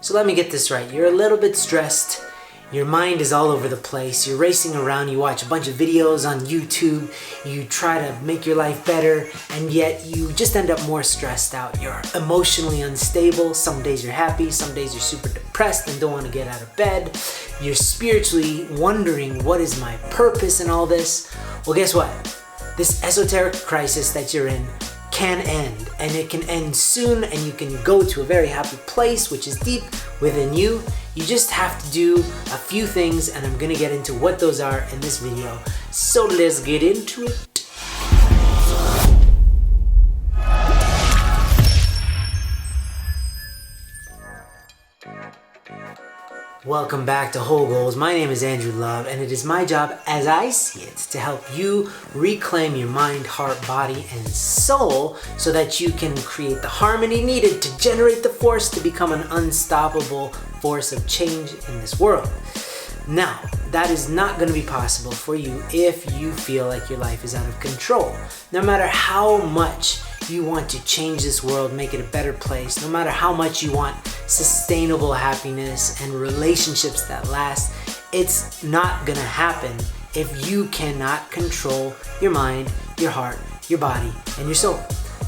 So let me get this right. You're a little bit stressed. Your mind is all over the place. You're racing around. You watch a bunch of videos on YouTube. You try to make your life better, and yet you just end up more stressed out. You're emotionally unstable. Some days you're happy. Some days you're super depressed and don't want to get out of bed. You're spiritually wondering, what is my purpose in all this? Well, guess what? This esoteric crisis that you're in can end, and it can end soon, and you can go to a very happy place which is deep within you. You just have to do a few things, and I'm gonna get into what those are in this video. So let's get into it. Welcome back to Whole Goals. My name is Andrew Love, and it is my job, as I see it, to help you reclaim your mind, heart, body, and soul so that you can create the harmony needed to generate the force to become an unstoppable force of change in this world. Now, that is not going to be possible for you if you feel like your life is out of control. No matter how much you want to change this world, make it a better place, no matter how much you want sustainable happiness and relationships that last, it's not gonna happen if you cannot control your mind, your heart, your body, and your soul.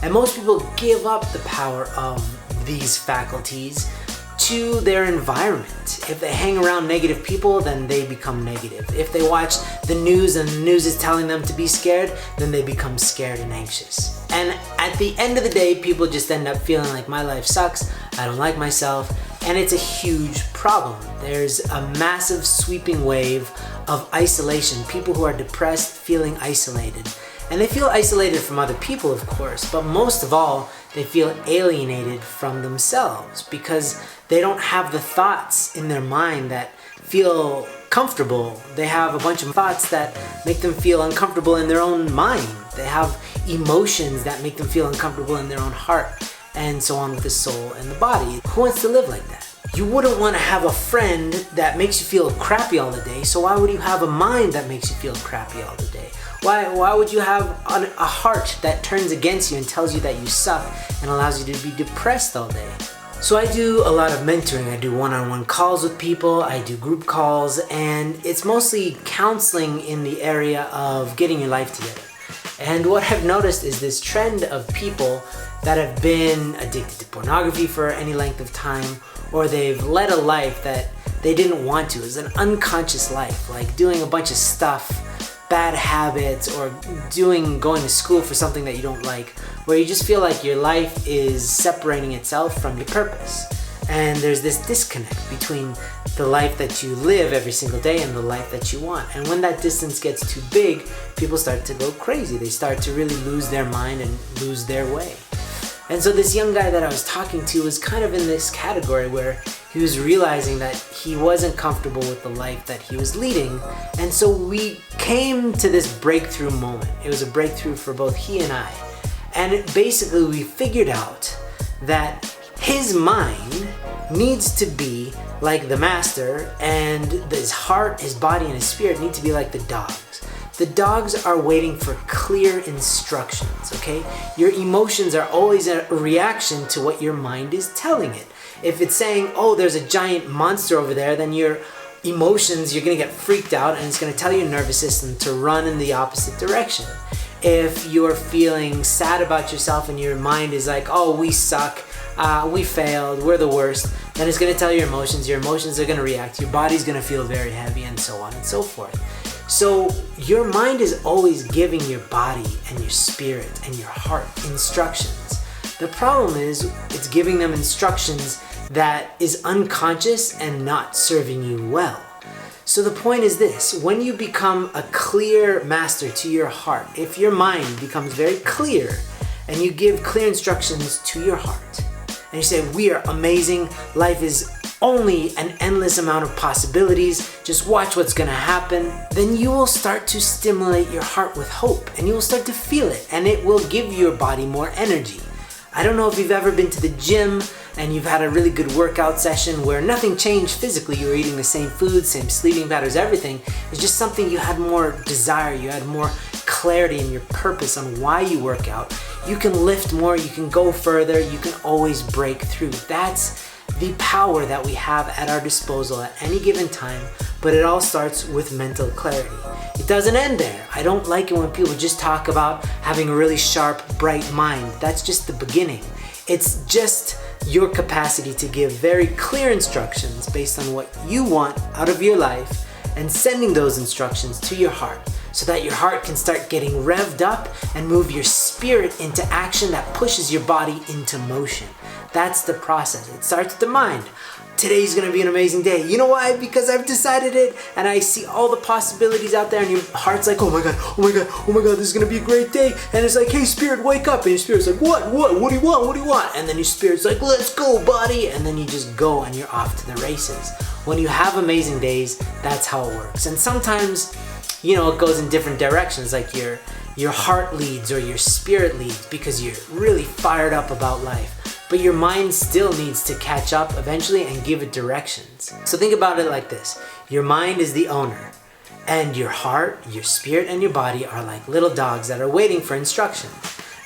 And most people give up the power of these faculties to their environment. If they hang around negative people, then they become negative. If they watch the news and the news is telling them to be scared, then they become scared and anxious. And at the end of the day, people just end up feeling like my life sucks, I don't like myself, and it's a huge problem. There's a massive sweeping wave of isolation. People who are depressed feeling isolated. And they feel isolated from other people, of course, but most of all, they feel alienated from themselves because they don't have the thoughts in their mind that feel comfortable. They have a bunch of thoughts that make them feel uncomfortable in their own mind. They have emotions that make them feel uncomfortable in their own heart, and so on with the soul and the body. Who wants to live like that? You wouldn't want to have a friend that makes you feel crappy all the day, so why would you have a mind that makes you feel crappy all the day? Why would you have a heart that turns against you and tells you that you suck and allows you to be depressed all day? So I do a lot of mentoring. I do one-on-one calls with people, I do group calls, and it's mostly counseling in the area of getting your life together. And what I've noticed is this trend of people that have been addicted to pornography for any length of time, or they've led a life that they didn't want to. It's an unconscious life, like doing a bunch of stuff, bad habits, or going to school for something that you don't like, where you just feel like your life is separating itself from your purpose. And there's this disconnect between the life that you live every single day and the life that you want. And when that distance gets too big, people start to go crazy. They start to really lose their mind and lose their way. And so this young guy that I was talking to was kind of in this category where he was realizing that he wasn't comfortable with the life that he was leading. And so we came to this breakthrough moment. It was a breakthrough for both he and I. And basically we figured out that his mind needs to be like the master, and his heart, his body, and his spirit need to be like the dogs. The dogs are waiting for clear instructions, okay? Your emotions are always a reaction to what your mind is telling it. If it's saying, oh, there's a giant monster over there, then your emotions, you're gonna get freaked out, and it's gonna tell your nervous system to run in the opposite direction. If you're feeling sad about yourself and your mind is like, oh, we suck, we failed, we're the worst, then it's gonna tell your emotions are gonna react, your body's gonna feel very heavy, and so on and so forth. So your mind is always giving your body and your spirit and your heart instructions. The problem is it's giving them instructions that is unconscious and not serving you well. So the point is this: when you become a clear master to your heart, if your mind becomes very clear and you give clear instructions to your heart, and you say, we are amazing, life is only an endless amount of possibilities, just watch what's gonna happen, then you will start to stimulate your heart with hope, and you will start to feel it, and it will give your body more energy. I don't know if you've ever been to the gym and you've had a really good workout session where nothing changed physically, you were eating the same food, same sleeping patterns, everything. It's just something you had more desire, you had more clarity in your purpose on why you work out. You can lift more, you can go further, you can always break through. That's the power that we have at our disposal at any given time, but it all starts with mental clarity. It doesn't end there. I don't like it when people just talk about having a really sharp, bright mind. That's just the beginning. It's just your capacity to give very clear instructions based on what you want out of your life and sending those instructions to your heart so that your heart can start getting revved up and move your spirit into action that pushes your body into motion. That's the process. It starts with the mind. Today's gonna be an amazing day. You know why? Because I've decided it and I see all the possibilities out there, and your heart's like, oh my God, oh my God, oh my God, this is gonna be a great day. And it's like, hey spirit, wake up. And your spirit's like, what do you want? What do you want? And then your spirit's like, let's go, buddy. And then you just go and you're off to the races. When you have amazing days, that's how it works. And sometimes, you know, it goes in different directions, like your heart leads or your spirit leads because you're really fired up about life. But your mind still needs to catch up eventually and give it directions. So think about it like this. Your mind is the owner, and your heart, your spirit, and your body are like little dogs that are waiting for instructions.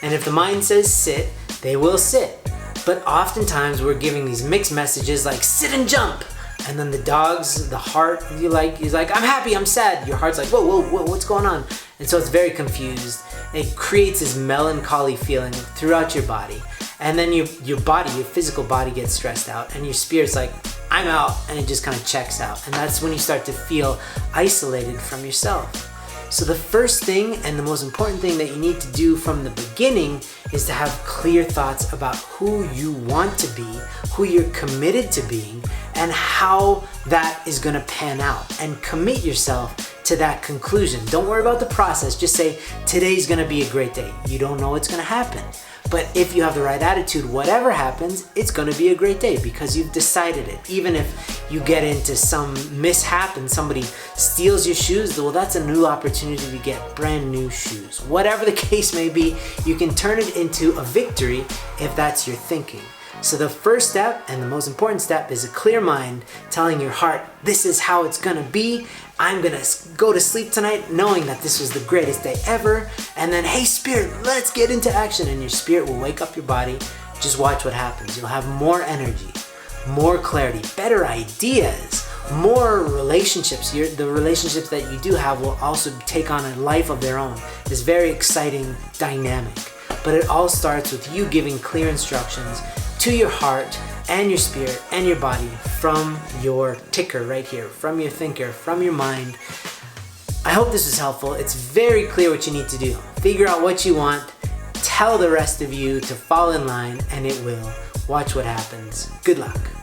And if the mind says sit, they will sit. But oftentimes we're giving these mixed messages like sit and jump. And then the dogs, the heart, he's like, I'm happy, I'm sad. Your heart's like, whoa, what's going on? And so it's very confused. It creates this melancholy feeling throughout your body. And then your body, your physical body gets stressed out, and your spirit's like, I'm out, and it just kind of checks out. And that's when you start to feel isolated from yourself. So the first thing and the most important thing that you need to do from the beginning is to have clear thoughts about who you want to be, who you're committed to being, and how that is gonna pan out. And commit yourself to that conclusion. Don't worry about the process. Just say, today's gonna be a great day. You don't know what's gonna happen. But if you have the right attitude, whatever happens, it's gonna be a great day because you've decided it. Even if you get into some mishap and somebody steals your shoes, well, that's a new opportunity to get brand new shoes. Whatever the case may be, you can turn it into a victory if that's your thinking. So the first step and the most important step is a clear mind telling your heart, this is how it's gonna be. I'm gonna go to sleep tonight knowing that this was the greatest day ever. And then, hey spirit, let's get into action. And your spirit will wake up your body. Just watch what happens. You'll have more energy, more clarity, better ideas, more relationships. The relationships that you do have will also take on a life of their own. This very exciting dynamic. But it all starts with you giving clear instructions to your heart and your spirit and your body from your ticker right here, from your thinker, from your mind. I hope this was helpful. It's very clear what you need to do. Figure out what you want, tell the rest of you to fall in line, and it will. Watch what happens. Good luck.